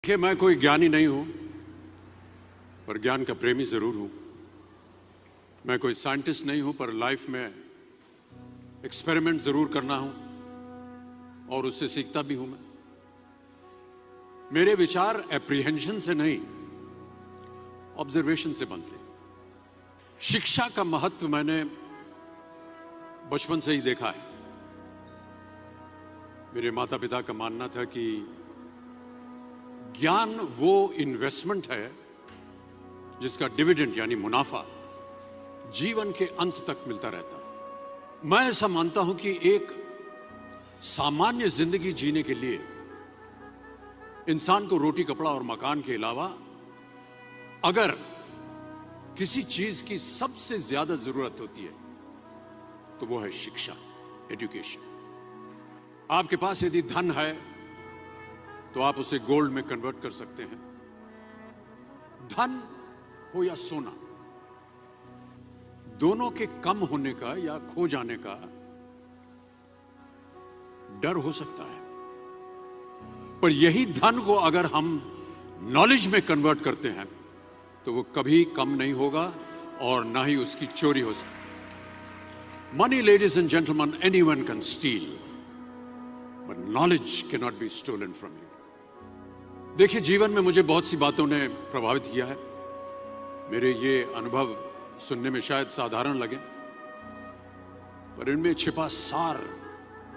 देखिए, मैं कोई ज्ञानी नहीं हूं, पर ज्ञान का प्रेमी जरूर हूं। मैं कोई साइंटिस्ट नहीं हूं, पर लाइफ में एक्सपेरिमेंट जरूर करना हूं और उससे सीखता भी हूं। मेरे विचार एप्रीहेंशन से नहीं, ऑब्जर्वेशन से बनते हैं। शिक्षा का महत्व मैंने बचपन से ही देखा है। मेरे माता पिता का मानना था कि ज्ञान वो इन्वेस्टमेंट है जिसका डिविडेंड यानी मुनाफा जीवन के अंत तक मिलता रहता है। मैं ऐसा मानता हूं कि एक सामान्य जिंदगी जीने के लिए इंसान को रोटी, कपड़ा और मकान के अलावा अगर किसी चीज की सबसे ज्यादा जरूरत होती है तो वो है शिक्षा, एजुकेशन। आपके पास यदि धन है तो आप उसे गोल्ड में कन्वर्ट कर सकते हैं। धन हो या सोना, दोनों के कम होने का या खो जाने का डर हो सकता है, पर यही धन को अगर हम नॉलेज में कन्वर्ट करते हैं तो वो कभी कम नहीं होगा और ना ही उसकी चोरी हो सकती। Money, ladies and gentleman, anyone can steal, but knowledge can not be stolen from you. देखिए, जीवन में मुझे बहुत सी बातों ने प्रभावित किया है। मेरे ये अनुभव सुनने में शायद साधारण लगे, पर इनमें छिपा सार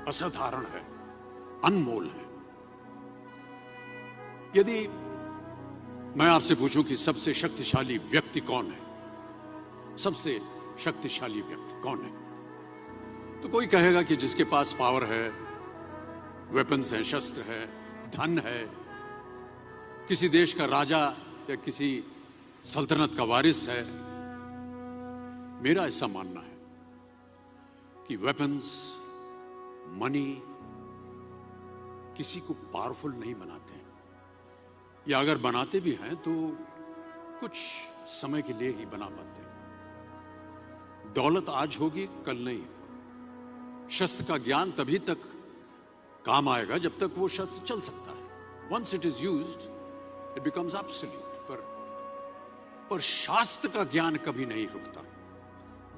असाधारण है, अनमोल है। यदि मैं आपसे पूछूं कि सबसे शक्तिशाली व्यक्ति कौन है, सबसे शक्तिशाली व्यक्ति कौन है, तो कोई कहेगा कि जिसके पास पावर है, वेपन्स हैं, शस्त्र है, धन है, किसी देश का राजा या किसी सल्तनत का वारिस है। मेरा ऐसा मानना है कि वेपन्स, मनी किसी को पावरफुल नहीं बनाते, या अगर बनाते भी हैं तो कुछ समय के लिए ही बना पाते हैं। दौलत आज होगी, कल नहीं। शस्त्र का ज्ञान तभी तक काम आएगा जब तक वो शस्त्र चल सकता है। Once it is used it becomes absolute. पर शास्त्र का ज्ञान कभी नहीं रुकता।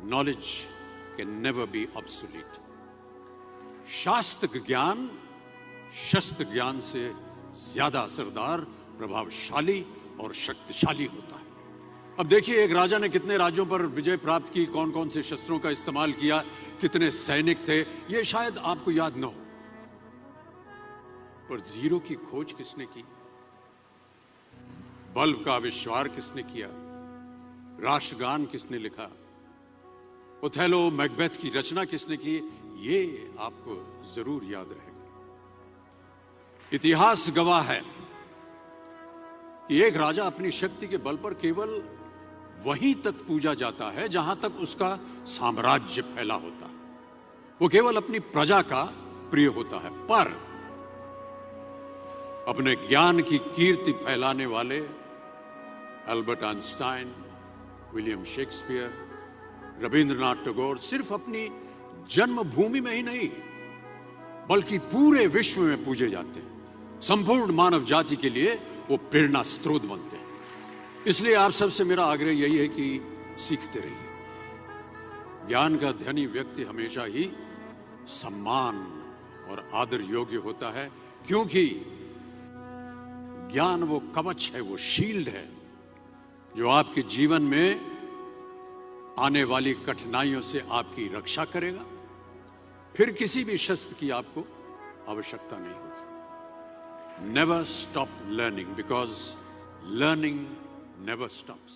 Knowledge can never be obsolete. शास्त्र ज्ञान शस्त्र ज्ञान से ज्यादा असरदार, प्रभावशाली और शक्तिशाली होता है। अब देखिए, एक राजा ने कितने राज्यों पर विजय प्राप्त की, कौन कौन से शस्त्रों का इस्तेमाल किया, कितने सैनिक थे, यह शायद आपको याद न हो, पर जीरो की खोज किसने की, बल्ब का आविष्कार किसने किया, राष्ट्रगान किसने लिखा, ओथेलो, मैकबेथ की रचना किसने की, ये आपको जरूर याद रहेगा। इतिहास गवाह है कि एक राजा अपनी शक्ति के बल पर केवल वहीं तक पूजा जाता है जहां तक उसका साम्राज्य फैला होता है। वो केवल अपनी प्रजा का प्रिय होता है, पर अपने ज्ञान की कीर्ति फैलाने वाले Albert Einstein, William Shakespeare, Rabindranath Tagore सिर्फ अपनी जन्मभूमि में ही नहीं बल्कि पूरे विश्व में पूजे जाते हैं। संपूर्ण मानव जाति के लिए वो प्रेरणा स्रोत बनते हैं। इसलिए आप सबसे मेरा आग्रह यही है कि सीखते रहिए। ज्ञान का धनी व्यक्ति हमेशा ही सम्मान और आदर योग्य होता है, क्योंकि ज्ञान वो कवच है, वो शील्ड है जो आपके जीवन में आने वाली कठिनाइयों से आपकी रक्षा करेगा। फिर किसी भी शस्त्र की आपको आवश्यकता नहीं होगी। Never stop learning, because learning never stops.